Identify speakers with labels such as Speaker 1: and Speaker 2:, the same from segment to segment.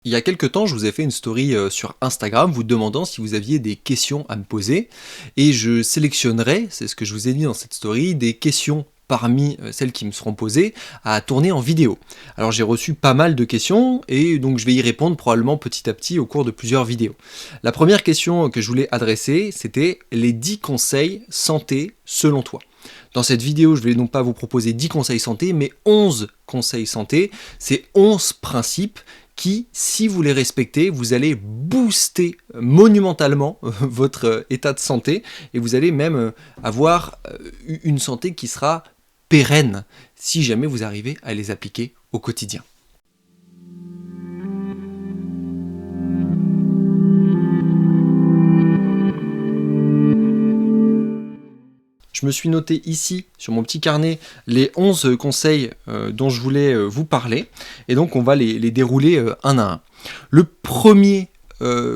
Speaker 1: Il y a quelque temps, je vous ai fait une story sur Instagram vous demandant si vous aviez des questions à me poser et je sélectionnerai, c'est ce que je vous ai dit dans cette story, des questions parmi celles qui me seront posées à tourner en vidéo. Alors j'ai reçu pas mal de questions et donc je vais y répondre probablement petit à petit au cours de plusieurs vidéos. La première question que je voulais adresser, c'était les 10 conseils santé selon toi. Dans cette vidéo, je vais non pas vous proposer 10 conseils santé, mais 11 conseils santé. C'est 11 principes qui, si vous les respectez, vous allez booster monumentalement votre état de santé et vous allez même avoir une santé qui sera pérenne si jamais vous arrivez à les appliquer au quotidien. Je me suis noté ici, sur mon petit carnet, les 11 conseils dont je voulais vous parler. Et donc, on va les dérouler un à un. Le premier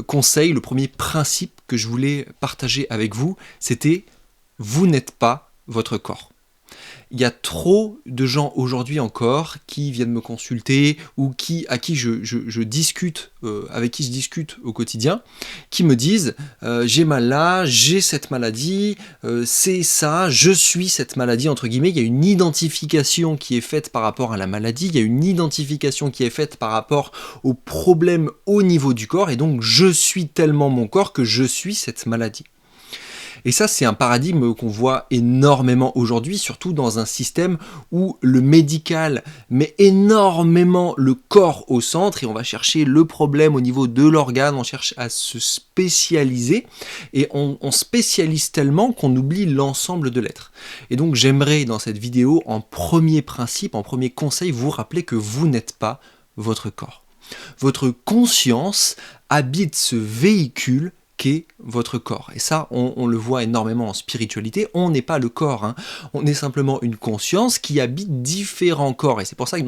Speaker 1: conseil, le premier principe que je voulais partager avec vous, c'était « Vous n'êtes pas votre corps ». Il y a trop de gens aujourd'hui encore qui viennent me consulter ou avec qui je discute au quotidien, qui me disent j'ai mal là, j'ai cette maladie, c'est ça, je suis cette maladie entre guillemets. Il y a une identification qui est faite par rapport à la maladie, il y a une identification qui est faite par rapport aux problèmes au niveau du corps et donc je suis tellement mon corps que je suis cette maladie. Et ça, c'est un paradigme qu'on voit énormément aujourd'hui, surtout dans un système où le médical met énormément le corps au centre et on va chercher le problème au niveau de l'organe, on cherche à se spécialiser et on spécialise tellement qu'on oublie l'ensemble de l'être. Et donc j'aimerais dans cette vidéo, en premier principe, en premier conseil, vous rappeler que vous n'êtes pas votre corps. Votre conscience habite ce véhicule qu'est votre corps. Et ça, on le voit énormément en spiritualité, on n'est pas le corps, hein. On est simplement une conscience qui habite différents corps. Et c'est pour ça que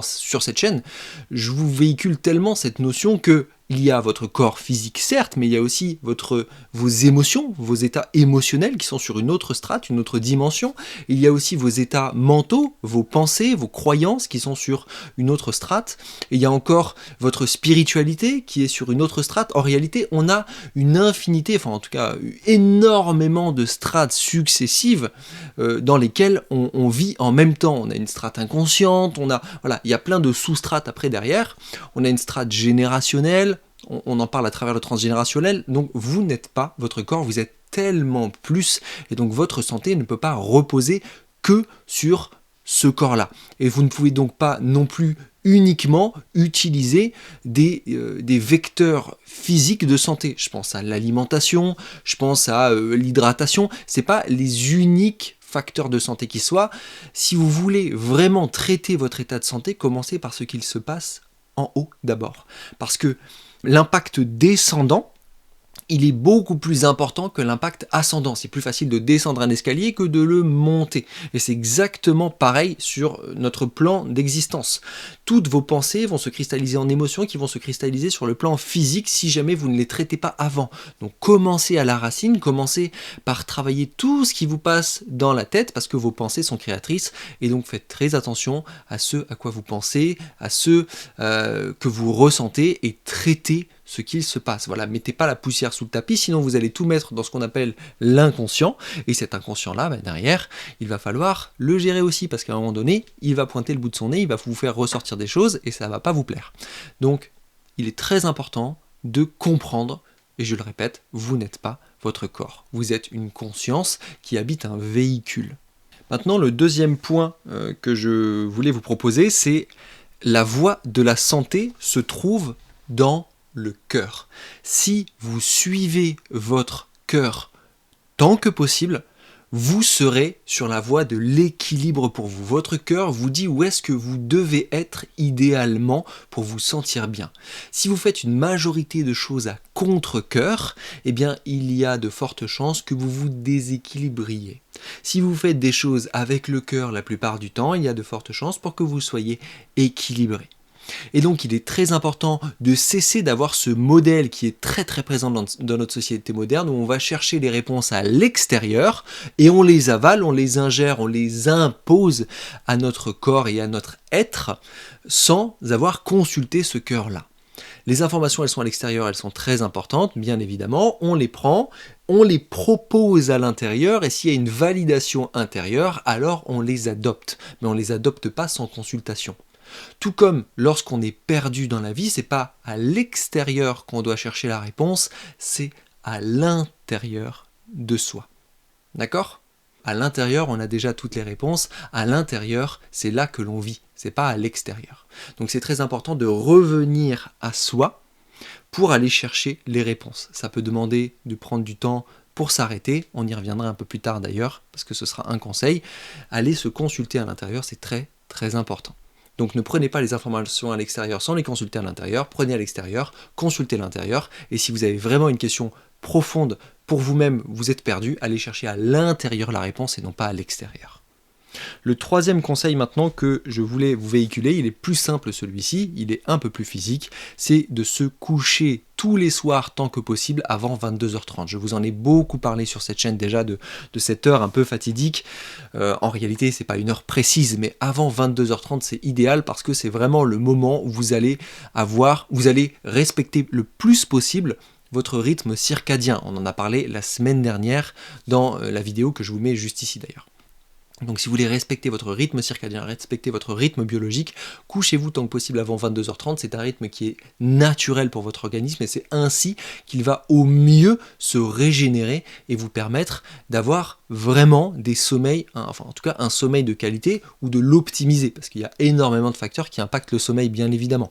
Speaker 1: sur cette chaîne, je vous véhicule tellement cette notion que il y a votre corps physique, certes, mais il y a aussi vos émotions, vos états émotionnels qui sont sur une autre strate, une autre dimension. Il y a aussi vos états mentaux, vos pensées, vos croyances qui sont sur une autre strate. Et il y a encore votre spiritualité qui est sur une autre strate. En réalité, on a une infinité, enfin en tout cas énormément de strates successives dans lesquelles on vit en même temps. On a une strate inconsciente, il y a plein de sous-strates après derrière. On a une strate générationnelle. On en parle à travers le transgénérationnel, donc vous n'êtes pas votre corps, vous êtes tellement plus, et donc votre santé ne peut pas reposer que sur ce corps-là. Et vous ne pouvez donc pas non plus uniquement utiliser des vecteurs physiques de santé. Je pense à l'alimentation, je pense à l'hydratation, c'est pas les uniques facteurs de santé qui soient. Si vous voulez vraiment traiter votre état de santé, commencez par ce qu'il se passe en haut d'abord. Parce que l'impact descendant, il est beaucoup plus important que l'impact ascendant. C'est plus facile de descendre un escalier que de le monter. Et c'est exactement pareil sur notre plan d'existence. Toutes vos pensées vont se cristalliser en émotions qui vont se cristalliser sur le plan physique si jamais vous ne les traitez pas avant. Donc commencez à la racine, commencez par travailler tout ce qui vous passe dans la tête parce que vos pensées sont créatrices et donc faites très attention à ce à quoi vous pensez, à ce que vous ressentez et traitez ce qu'il se passe. Voilà, mettez pas la poussière sous le tapis, sinon vous allez tout mettre dans ce qu'on appelle l'inconscient, et cet inconscient-là, derrière, il va falloir le gérer aussi, parce qu'à un moment donné, il va pointer le bout de son nez, il va vous faire ressortir des choses, et ça va pas vous plaire. Donc, il est très important de comprendre, et je le répète, vous n'êtes pas votre corps. Vous êtes une conscience qui habite un véhicule. Maintenant, le deuxième point que je voulais vous proposer, c'est la voie de la santé se trouve dans le cœur. Si vous suivez votre cœur tant que possible, vous serez sur la voie de l'équilibre pour vous. Votre cœur vous dit où est-ce que vous devez être idéalement pour vous sentir bien. Si vous faites une majorité de choses à contre-cœur, eh bien, il y a de fortes chances que vous vous déséquilibriez. Si vous faites des choses avec le cœur la plupart du temps, il y a de fortes chances pour que vous soyez équilibré. Et donc il est très important de cesser d'avoir ce modèle qui est très très présent dans notre société moderne où on va chercher les réponses à l'extérieur et on les avale, on les ingère, on les impose à notre corps et à notre être sans avoir consulté ce cœur-là. Les informations, elles sont à l'extérieur, elles sont très importantes, bien évidemment. On les prend, on les propose à l'intérieur, et s'il y a une validation intérieure, alors on les adopte. Mais on ne les adopte pas sans consultation. Tout comme lorsqu'on est perdu dans la vie, c'est pas à l'extérieur qu'on doit chercher la réponse, c'est à l'intérieur de soi. D'accord ? À l'intérieur, on a déjà toutes les réponses. À l'intérieur, c'est là que l'on vit. C'est pas à l'extérieur. Donc c'est très important de revenir à soi pour aller chercher les réponses. Ça peut demander de prendre du temps pour s'arrêter. On y reviendra un peu plus tard d'ailleurs, parce que ce sera un conseil. Aller se consulter à l'intérieur, c'est très très important. Donc ne prenez pas les informations à l'extérieur sans les consulter à l'intérieur. Prenez à l'extérieur, consultez l'intérieur. Et si vous avez vraiment une question profonde pour vous-même, vous êtes perdu, allez chercher à l'intérieur la réponse et non pas à l'extérieur. Le troisième conseil maintenant que je voulais vous véhiculer, il est plus simple celui-ci, il est un peu plus physique, c'est de se coucher tous les soirs tant que possible avant 22h30. Je vous en ai beaucoup parlé sur cette chaîne déjà de cette heure un peu fatidique. En réalité, c'est pas une heure précise, mais avant 22h30, c'est idéal parce que c'est vraiment le moment où vous allez respecter le plus possible votre rythme circadien. On en a parlé la semaine dernière dans la vidéo que je vous mets juste ici d'ailleurs. Donc si vous voulez respecter votre rythme circadien, respecter votre rythme biologique, couchez-vous tant que possible avant 22h30, c'est un rythme qui est naturel pour votre organisme et c'est ainsi qu'il va au mieux se régénérer et vous permettre d'avoir vraiment des sommeils, enfin en tout cas un sommeil de qualité ou de l'optimiser, parce qu'il y a énormément de facteurs qui impactent le sommeil bien évidemment.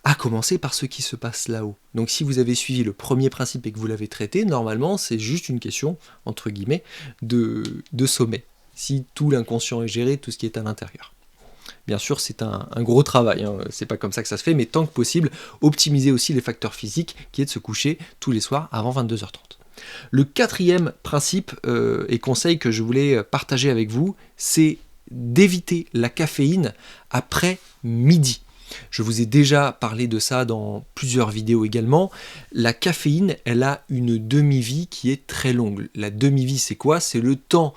Speaker 1: À commencer par ce qui se passe là-haut. Donc si vous avez suivi le premier principe et que vous l'avez traité, normalement c'est juste une question, entre guillemets, de sommeil. Si tout l'inconscient est géré, tout ce qui est à l'intérieur. Bien sûr, c'est un gros travail, hein. C'est pas comme ça que ça se fait, mais tant que possible, optimiser aussi les facteurs physiques, qui est de se coucher tous les soirs avant 22h30. Le quatrième principe et conseil que je voulais partager avec vous, c'est d'éviter la caféine après midi. Je vous ai déjà parlé de ça dans plusieurs vidéos également. La caféine, elle a une demi-vie qui est très longue. La demi-vie, c'est quoi ? C'est le temps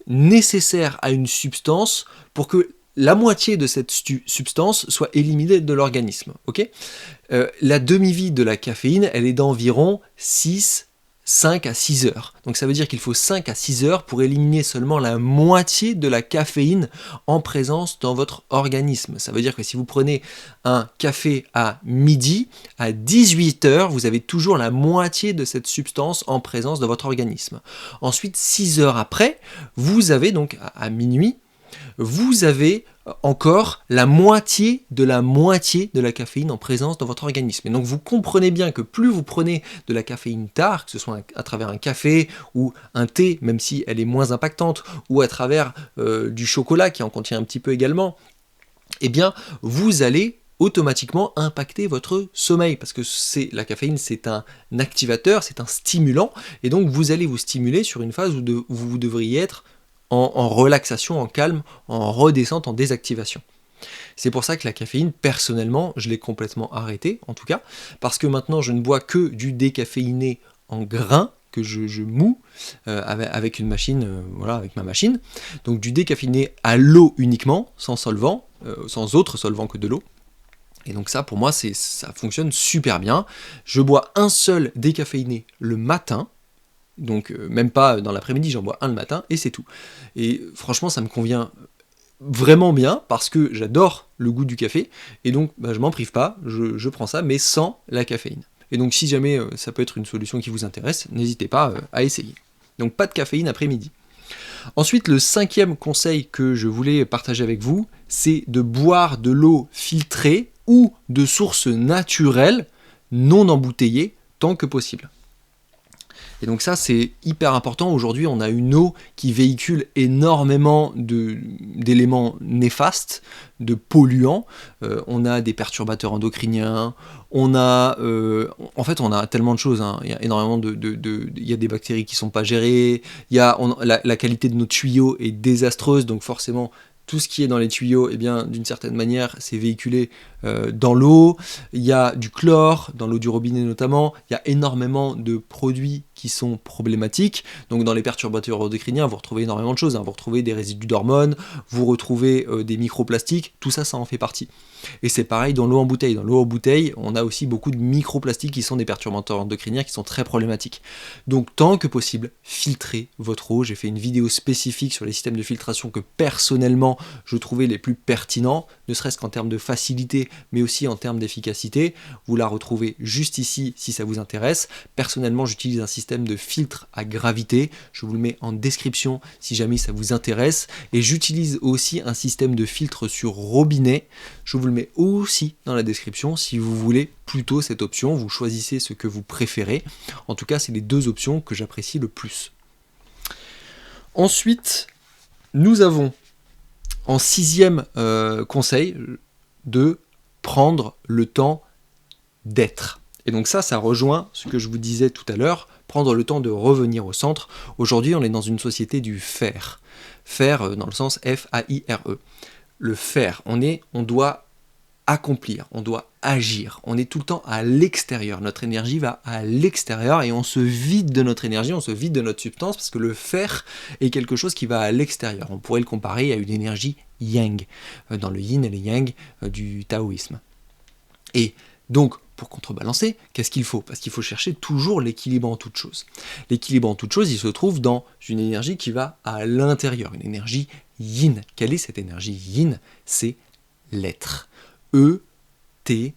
Speaker 1: nécessaire à une substance pour que la moitié de cette substance soit éliminée de l'organisme. Okay ? La demi-vie de la caféine, elle est d'environ 5 à 6 heures. Donc ça veut dire qu'il faut 5 à 6 heures pour éliminer seulement la moitié de la caféine en présence dans votre organisme. Ça veut dire que si vous prenez un café à midi, à 18 heures, vous avez toujours la moitié de cette substance en présence de votre organisme. Ensuite, 6 heures après, vous avez donc à minuit, vous avez encore la moitié de la caféine en présence dans votre organisme. Et donc vous comprenez bien que plus vous prenez de la caféine tard, que ce soit à travers un café ou un thé, même si elle est moins impactante, ou à travers du chocolat qui en contient un petit peu également, eh bien vous allez automatiquement impacter votre sommeil, parce que la caféine c'est un activateur, c'est un stimulant, et donc vous allez vous stimuler sur une phase où vous devriez être en relaxation, en calme, en redescente, en désactivation. C'est pour ça que la caféine, personnellement, je l'ai complètement arrêtée, en tout cas, parce que maintenant je ne bois que du décaféiné en grains, que je moue avec une machine, avec ma machine. Donc du décaféiné à l'eau uniquement, sans solvant, sans autre solvant que de l'eau. Et donc ça, pour moi, ça fonctionne super bien. Je bois un seul décaféiné le matin, donc même pas dans l'après-midi, j'en bois un le matin et c'est tout. Et franchement ça me convient vraiment bien parce que j'adore le goût du café et donc je m'en prive pas, je prends ça mais sans la caféine. Et donc si jamais ça peut être une solution qui vous intéresse, n'hésitez pas à essayer. Donc pas de caféine après-midi. Ensuite, le cinquième conseil que je voulais partager avec vous, c'est de boire de l'eau filtrée ou de sources naturelles, non embouteillées, tant que possible. Et donc ça, c'est hyper important. Aujourd'hui, on a une eau qui véhicule énormément d'éléments néfastes, de polluants. On a des perturbateurs endocriniens. On a tellement de choses. Hein. Il y a énormément il y a des bactéries qui sont pas gérées. La qualité de nos tuyaux est désastreuse. Donc forcément, tout ce qui est dans les tuyaux, eh bien, d'une certaine manière, c'est véhiculé dans l'eau, il y a du chlore, dans l'eau du robinet notamment, il y a énormément de produits qui sont problématiques. Donc dans les perturbateurs endocriniens, vous retrouvez énormément de choses, hein. Vous retrouvez des résidus d'hormones, vous retrouvez des microplastiques, tout ça, ça en fait partie. Et c'est pareil dans l'eau en bouteille. Dans l'eau en bouteille, on a aussi beaucoup de microplastiques qui sont des perturbateurs endocriniens qui sont très problématiques. Donc tant que possible, filtrez votre eau. J'ai fait une vidéo spécifique sur les systèmes de filtration que personnellement je trouvais les plus pertinents, ne serait-ce qu'en termes de facilité, mais aussi en termes d'efficacité. Vous la retrouvez juste ici si ça vous intéresse. Personnellement, j'utilise un système de filtre à gravité. Je vous le mets en description si jamais ça vous intéresse. Et j'utilise aussi un système de filtre sur robinet. Je vous le mets aussi dans la description si vous voulez plutôt cette option. Vous choisissez ce que vous préférez. En tout cas, c'est les deux options que j'apprécie le plus. Ensuite, nous avons en 6e conseil de prendre le temps d'être. Et donc ça rejoint ce que je vous disais tout à l'heure, prendre le temps de revenir au centre. Aujourd'hui, on est dans une société du faire. Faire dans le sens F-A-I-R-E. Le faire, on doit accomplir, on doit agir. On est tout le temps à l'extérieur. Notre énergie va à l'extérieur et on se vide de notre énergie, on se vide de notre substance parce que le faire est quelque chose qui va à l'extérieur. On pourrait le comparer à une énergie yang, dans le yin et le yang du taoïsme. Et donc, pour contrebalancer, qu'est-ce qu'il faut ? Parce qu'il faut chercher toujours l'équilibre en toute chose. L'équilibre en toute chose, il se trouve dans une énergie qui va à l'intérieur, une énergie yin. Quelle est cette énergie yin ? C'est l'être. E-T-R-E.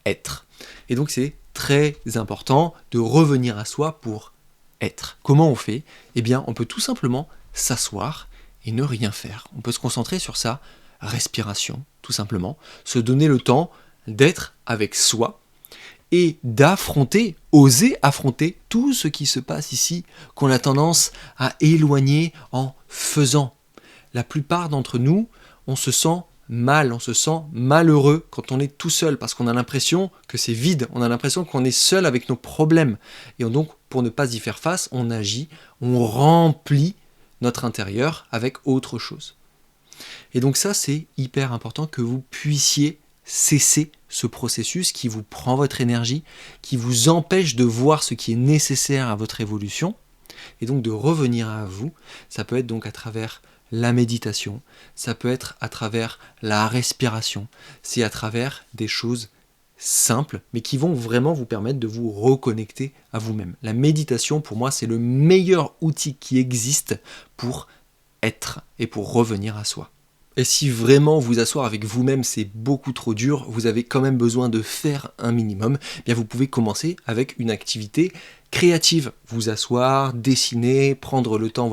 Speaker 1: Être. Et donc c'est très important de revenir à soi pour être. Comment on fait ? Eh bien, on peut tout simplement s'asseoir et ne rien faire. On peut se concentrer sur sa respiration, tout simplement, se donner le temps d'être avec soi et d'affronter, oser affronter tout ce qui se passe ici, qu'on a tendance à éloigner en faisant. La plupart d'entre nous, on se sent mal, on se sent malheureux quand on est tout seul, parce qu'on a l'impression que c'est vide, on a l'impression qu'on est seul avec nos problèmes. Et donc, pour ne pas y faire face, on agit, on remplit notre intérieur avec autre chose. Et donc ça, c'est hyper important que vous puissiez cesser ce processus qui vous prend votre énergie, qui vous empêche de voir ce qui est nécessaire à votre évolution, et donc de revenir à vous. Ça peut être donc à travers la méditation, ça peut être à travers la respiration, c'est à travers des choses simples, mais qui vont vraiment vous permettre de vous reconnecter à vous-même. La méditation, pour moi, c'est le meilleur outil qui existe pour être et pour revenir à soi. Et si vraiment vous asseoir avec vous-même c'est beaucoup trop dur, vous avez quand même besoin de faire un minimum, eh bien vous pouvez commencer avec une activité créative. Vous asseoir, dessiner, prendre le temps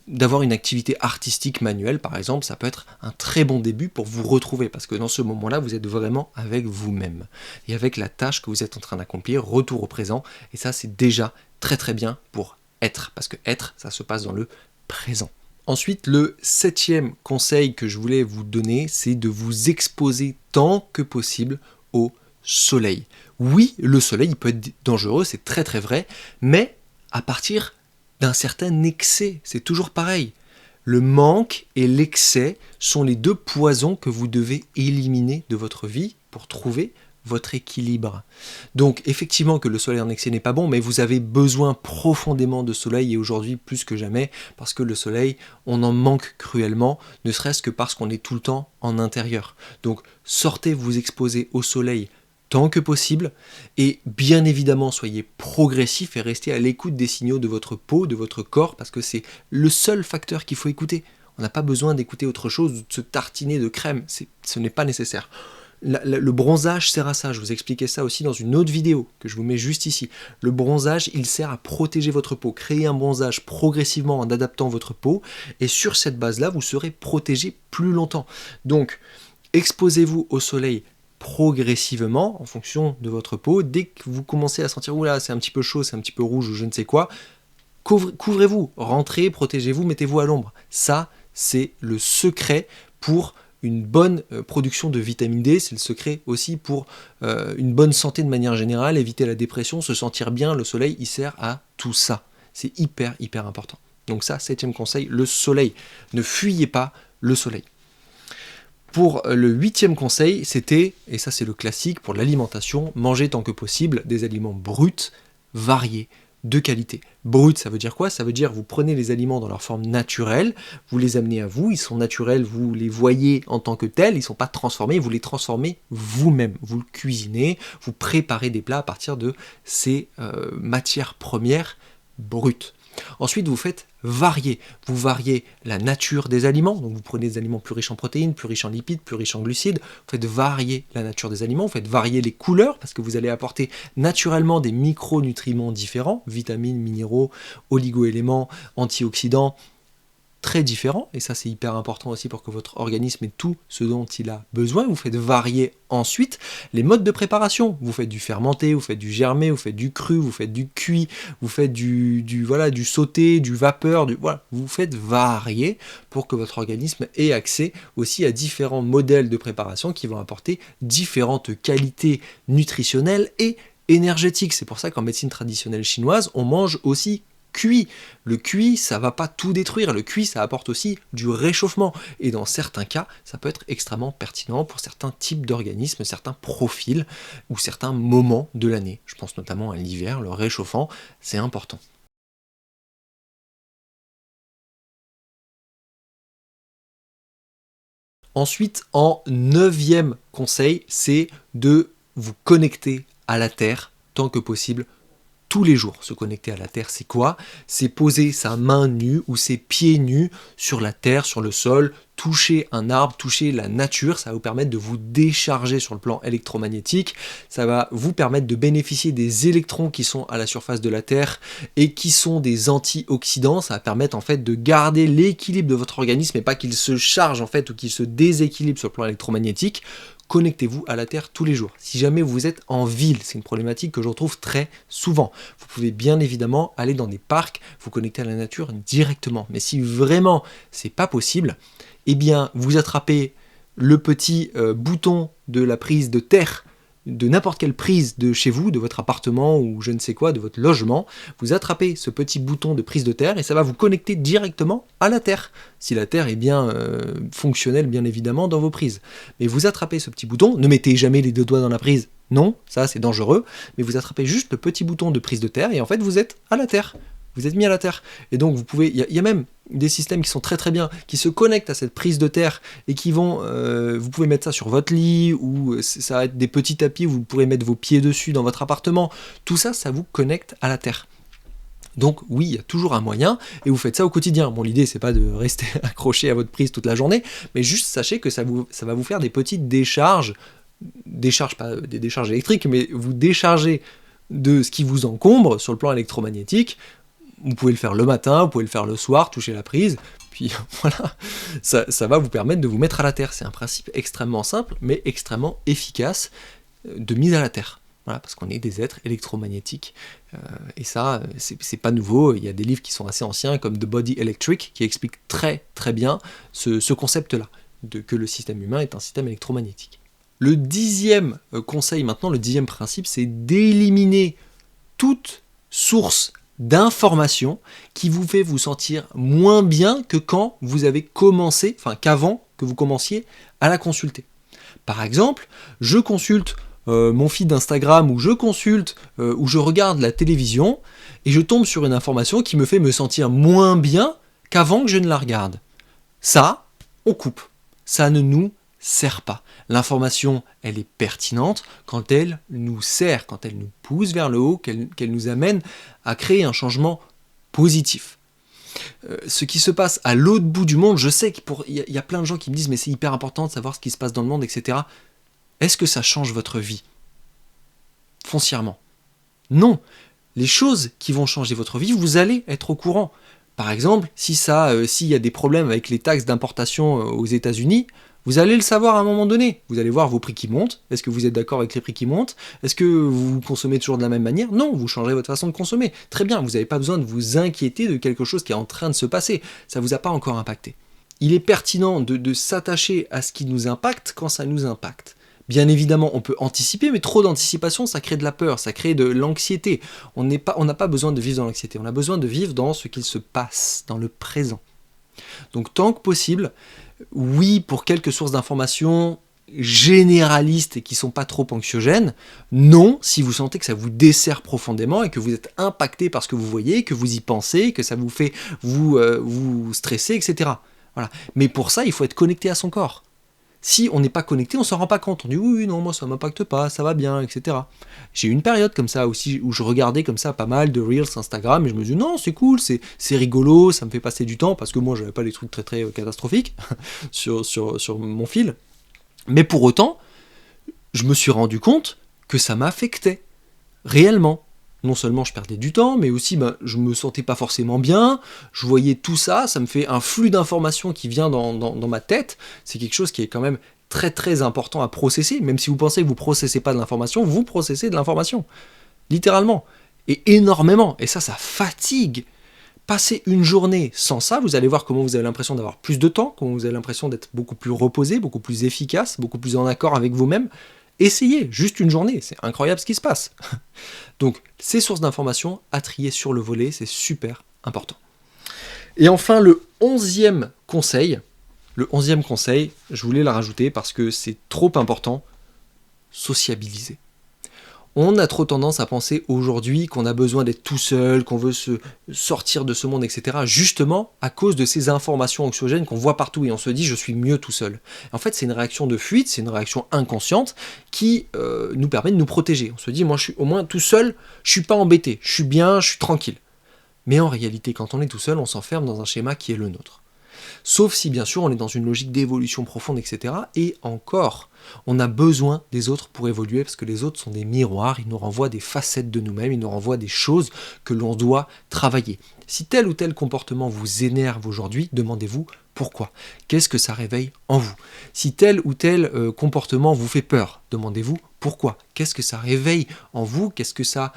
Speaker 1: d'avoir une activité artistique manuelle par exemple, ça peut être un très bon début pour vous retrouver parce que dans ce moment-là, vous êtes vraiment avec vous-même et avec la tâche que vous êtes en train d'accomplir, retour au présent, et ça c'est déjà très très bien pour être, parce que être, ça se passe dans le présent. Ensuite, le 7e conseil que je voulais vous donner, c'est de vous exposer tant que possible au soleil. Oui, le soleil il peut être dangereux, c'est très très vrai, mais à partir d'un certain excès, c'est toujours pareil. Le manque et l'excès sont les deux poisons que vous devez éliminer de votre vie pour trouver votre équilibre. Donc effectivement que le soleil en excès n'est pas bon, mais vous avez besoin profondément de soleil et aujourd'hui plus que jamais, parce que le soleil, on en manque cruellement, ne serait-ce que parce qu'on est tout le temps en intérieur. Donc sortez vous exposer au soleil tant que possible et bien évidemment soyez progressif et restez à l'écoute des signaux de votre peau, de votre corps, parce que c'est le seul facteur qu'il faut écouter. On n'a pas besoin d'écouter autre chose ou de se tartiner de crème, ce n'est pas nécessaire. Le bronzage sert à ça, je vous expliquais ça aussi dans une autre vidéo que je vous mets juste ici. Le bronzage, il sert à protéger votre peau, créer un bronzage progressivement en adaptant votre peau, et sur cette base-là, vous serez protégé plus longtemps. Donc, exposez-vous au soleil progressivement en fonction de votre peau. Dès que vous commencez à sentir, oula, c'est un petit peu chaud, c'est un petit peu rouge ou je ne sais quoi, couvrez-vous, rentrez, protégez-vous, mettez-vous à l'ombre. Ça, c'est le secret pour une bonne production de vitamine D, c'est le secret aussi pour une bonne santé de manière générale, éviter la dépression, se sentir bien, le soleil, il sert à tout ça. C'est hyper, hyper important. Donc ça, 7e conseil, le soleil. Ne fuyez pas le soleil. Pour le 8e conseil, c'était, et ça c'est le classique pour l'alimentation, manger tant que possible des aliments bruts, variés, de qualité. Brut, ça veut dire quoi? Ça veut dire vous prenez les aliments dans leur forme naturelle, vous les amenez à vous, ils sont naturels, vous les voyez en tant que tels, ils ne sont pas transformés, vous les transformez vous-même, vous le cuisinez, vous préparez des plats à partir de ces matières premières brutes. Ensuite, vous faites varier. Vous variez la nature des aliments. Donc, vous prenez des aliments plus riches en protéines, plus riches en lipides, plus riches en glucides. Vous faites varier la nature des aliments. Vous faites varier les couleurs parce que vous allez apporter naturellement des micronutriments différents, vitamines, minéraux, oligo-éléments, antioxydants, très différents, et ça c'est hyper important aussi pour que votre organisme ait tout ce dont il a besoin. Vous faites varier ensuite les modes de préparation. Vous faites du fermenté, vous faites du germé, vous faites du cru, vous faites du cuit, vous faites du sauté, du vapeur, voilà. Vous faites varier pour que votre organisme ait accès aussi à différents modèles de préparation qui vont apporter différentes qualités nutritionnelles et énergétiques. C'est pour ça qu'en médecine traditionnelle chinoise, on mange aussi cuit. Le cuit, ça va pas tout détruire. Le cuit, ça apporte aussi du réchauffement. Et dans certains cas, ça peut être extrêmement pertinent pour certains types d'organismes, certains profils ou certains moments de l'année. Je pense notamment à l'hiver, le réchauffant, c'est important. Ensuite, en 9e conseil, c'est de vous connecter à la Terre tant que possible tous les jours. Se connecter à la Terre, c'est quoi? C'est poser sa main nue ou ses pieds nus sur la Terre, sur le sol, toucher un arbre, toucher la nature. Ça va vous permettre de vous décharger sur le plan électromagnétique. Ça va vous permettre de bénéficier des électrons qui sont à la surface de la Terre et qui sont des antioxydants. Ça va permettre en fait de garder l'équilibre de votre organisme et pas qu'il se charge en fait ou qu'il se déséquilibre sur le plan électromagnétique. Connectez-vous à la Terre tous les jours. Si jamais vous êtes en ville, c'est une problématique que je retrouve très souvent. Vous pouvez bien évidemment aller dans des parcs, vous connecter à la nature directement. Mais si vraiment c'est pas possible, eh bien vous attrapez le petit bouton de la prise de terre de n'importe quelle prise de chez vous, de votre appartement ou je ne sais quoi, de votre logement, vous attrapez ce petit bouton de prise de terre et ça va vous connecter directement à la terre, si la terre est bien fonctionnelle bien évidemment dans vos prises. Mais vous attrapez ce petit bouton, ne mettez jamais les 2 doigts dans la prise, non, ça c'est dangereux, mais vous attrapez juste le petit bouton de prise de terre et en fait vous êtes à la terre. Vous êtes mis à la terre. Et donc vous pouvez, il y a même des systèmes qui sont très très bien, qui se connectent à cette prise de terre et qui vont, vous pouvez mettre ça sur votre lit ou ça va être des petits tapis où vous pourrez mettre vos pieds dessus dans votre appartement. Tout ça, ça vous connecte à la terre. Donc oui, il y a toujours un moyen et vous faites ça au quotidien. Bon, l'idée c'est pas de rester accroché à votre prise toute la journée, mais juste sachez que ça va vous faire des petites décharges, pas des décharges électriques, mais vous déchargez de ce qui vous encombre sur le plan électromagnétique. Vous pouvez le faire le matin, vous pouvez le faire le soir, toucher la prise, puis voilà, ça va vous permettre de vous mettre à la terre. C'est un principe extrêmement simple, mais extrêmement efficace de mise à la terre. Voilà, parce qu'on est des êtres électromagnétiques. Et ça, c'est pas nouveau. Il y a des livres qui sont assez anciens, comme The Body Electric, qui expliquent très très bien ce concept-là, que le système humain est un système électromagnétique. Le 10e conseil maintenant, le 10e principe, c'est d'éliminer toute source d'informations qui vous fait vous sentir moins bien que quand vous avez commencé, enfin qu'avant que vous commenciez à la consulter. Par exemple, je consulte mon feed d'Instagram ou je consulte ou je regarde la télévision et je tombe sur une information qui me fait me sentir moins bien qu'avant que je ne la regarde. Ça, on coupe. Ça ne nous sert pas. L'information, elle est pertinente quand elle nous sert, quand elle nous pousse vers le haut, qu'elle nous amène à créer un changement positif. Ce qui se passe à l'autre bout du monde, je sais qu'il y a plein de gens qui me disent mais c'est hyper important de savoir ce qui se passe dans le monde, etc. Est-ce que ça change votre vie? Foncièrement. Non. Les choses qui vont changer votre vie, vous allez être au courant. Par exemple, s'il y a des problèmes avec les taxes d'importation aux États-Unis, vous allez le savoir à un moment donné. Vous allez voir vos prix qui montent. Est-ce que vous êtes d'accord avec les prix qui montent? Est-ce que vous consommez toujours de la même manière? Non, vous changerez votre façon de consommer. Très bien, vous n'avez pas besoin de vous inquiéter de quelque chose qui est en train de se passer. Ça ne vous a pas encore impacté. Il est pertinent de s'attacher à ce qui nous impacte quand ça nous impacte. Bien évidemment, on peut anticiper, mais trop d'anticipation, ça crée de la peur, ça crée de l'anxiété. On n'a pas besoin de vivre dans l'anxiété, on a besoin de vivre dans ce qu'il se passe, dans le présent. Donc tant que possible, Oui, pour quelques sources d'informations généralistes et qui sont pas trop anxiogènes. Non, si vous sentez que ça vous dessert profondément et que vous êtes impacté par ce que vous voyez, que vous y pensez, que ça vous fait vous stresser, etc. Voilà. Mais pour ça, il faut être connecté à son corps. Si on n'est pas connecté, on s'en rend pas compte. On dit oui, non, moi ça m'impacte pas, ça va bien, etc. J'ai eu une période comme ça aussi où je regardais comme ça pas mal de Reels Instagram et je me dis non, c'est cool, c'est rigolo, ça me fait passer du temps parce que moi j'avais pas des trucs très très catastrophiques sur mon fil. Mais pour autant, je me suis rendu compte que ça m'affectait réellement. Non seulement je perdais du temps, mais aussi je me sentais pas forcément bien, je voyais tout ça, ça me fait un flux d'informations qui vient dans ma tête, c'est quelque chose qui est quand même très très important à processer, même si vous pensez que vous processez pas de l'information, vous processez de l'information, littéralement, et énormément, et ça fatigue. Passez une journée sans ça, vous allez voir comment vous avez l'impression d'avoir plus de temps, comment vous avez l'impression d'être beaucoup plus reposé, beaucoup plus efficace, beaucoup plus en accord avec vous-même. Essayez, juste une journée, c'est incroyable ce qui se passe. Donc, ces sources d'informations à trier sur le volet, c'est super important. Et enfin, le 11e conseil, je voulais la rajouter parce que c'est trop important, sociabiliser. On a trop tendance à penser aujourd'hui qu'on a besoin d'être tout seul, qu'on veut se sortir de ce monde, etc. Justement à cause de ces informations anxiogènes qu'on voit partout et on se dit je suis mieux tout seul. En fait, c'est une réaction de fuite, c'est une réaction inconsciente qui nous permet de nous protéger. On se dit moi je suis au moins tout seul, je suis pas embêté, je suis bien, je suis tranquille. Mais en réalité, quand on est tout seul, on s'enferme dans un schéma qui est le nôtre. Sauf si bien sûr on est dans une logique d'évolution profonde, etc. Et encore, on a besoin des autres pour évoluer parce que les autres sont des miroirs, ils nous renvoient des facettes de nous-mêmes, ils nous renvoient des choses que l'on doit travailler. Si tel ou tel comportement vous énerve aujourd'hui, demandez-vous pourquoi. Qu'est-ce que ça réveille en vous? Si tel ou tel comportement vous fait peur, demandez-vous pourquoi. Qu'est-ce que ça réveille en vous? Qu'est-ce que ça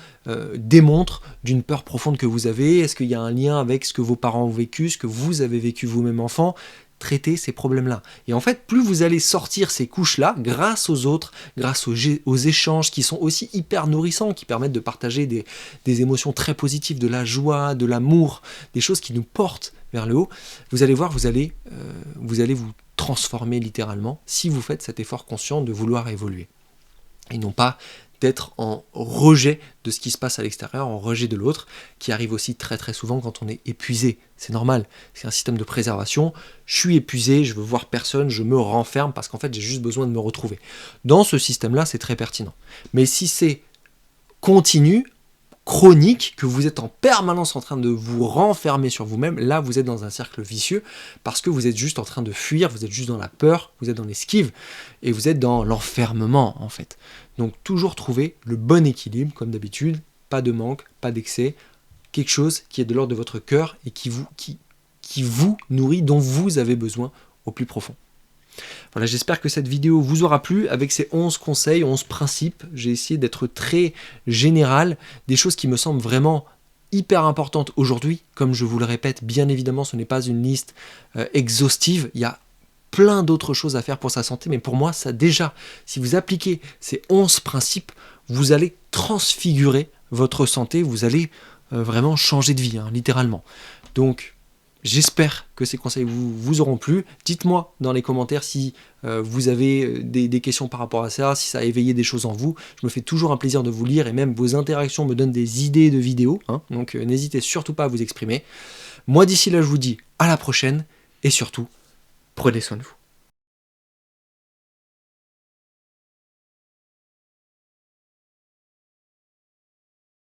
Speaker 1: démontre d'une peur profonde que vous avez? Est-ce qu'il y a un lien avec ce que vos parents ont vécu, ce que vous avez vécu vous-même enfant? Traiter ces problèmes-là. Et en fait, plus vous allez sortir ces couches-là, grâce aux autres, grâce aux échanges qui sont aussi hyper nourrissants, qui permettent de partager des émotions très positives, de la joie, de l'amour, des choses qui nous portent vers le haut, vous allez voir, vous allez vous transformer littéralement si vous faites cet effort conscient de vouloir évoluer. Et non pas d'être en rejet de ce qui se passe à l'extérieur, en rejet de l'autre, qui arrive aussi très très souvent quand on est épuisé. C'est normal, c'est un système de préservation. Je suis épuisé, je veux voir personne, je me renferme parce qu'en fait j'ai juste besoin de me retrouver. Dans ce système-là, c'est très pertinent. Mais si c'est continu, chronique, que vous êtes en permanence en train de vous renfermer sur vous-même, là vous êtes dans un cercle vicieux parce que vous êtes juste en train de fuir, vous êtes juste dans la peur, vous êtes dans l'esquive et vous êtes dans l'enfermement en fait. Donc toujours trouver le bon équilibre comme d'habitude, pas de manque, pas d'excès, quelque chose qui est de l'ordre de votre cœur et qui vous nourrit, dont vous avez besoin au plus profond. Voilà, j'espère que cette vidéo vous aura plu avec ces 11 conseils, 11 principes. J'ai essayé d'être très général, des choses qui me semblent vraiment hyper importantes aujourd'hui. Comme je vous le répète, bien évidemment, ce n'est pas une liste exhaustive. Il y a plein d'autres choses à faire pour sa santé, mais pour moi, ça déjà, si vous appliquez ces 11 principes, vous allez transfigurer votre santé, vous allez vraiment changer de vie, littéralement. Donc, j'espère que ces conseils vous auront plu. Dites-moi dans les commentaires si vous avez des questions par rapport à ça, si ça a éveillé des choses en vous. Je me fais toujours un plaisir de vous lire et même vos interactions me donnent des idées de vidéos. Donc n'hésitez surtout pas à vous exprimer. Moi d'ici là, je vous dis à la prochaine et surtout, prenez soin de vous.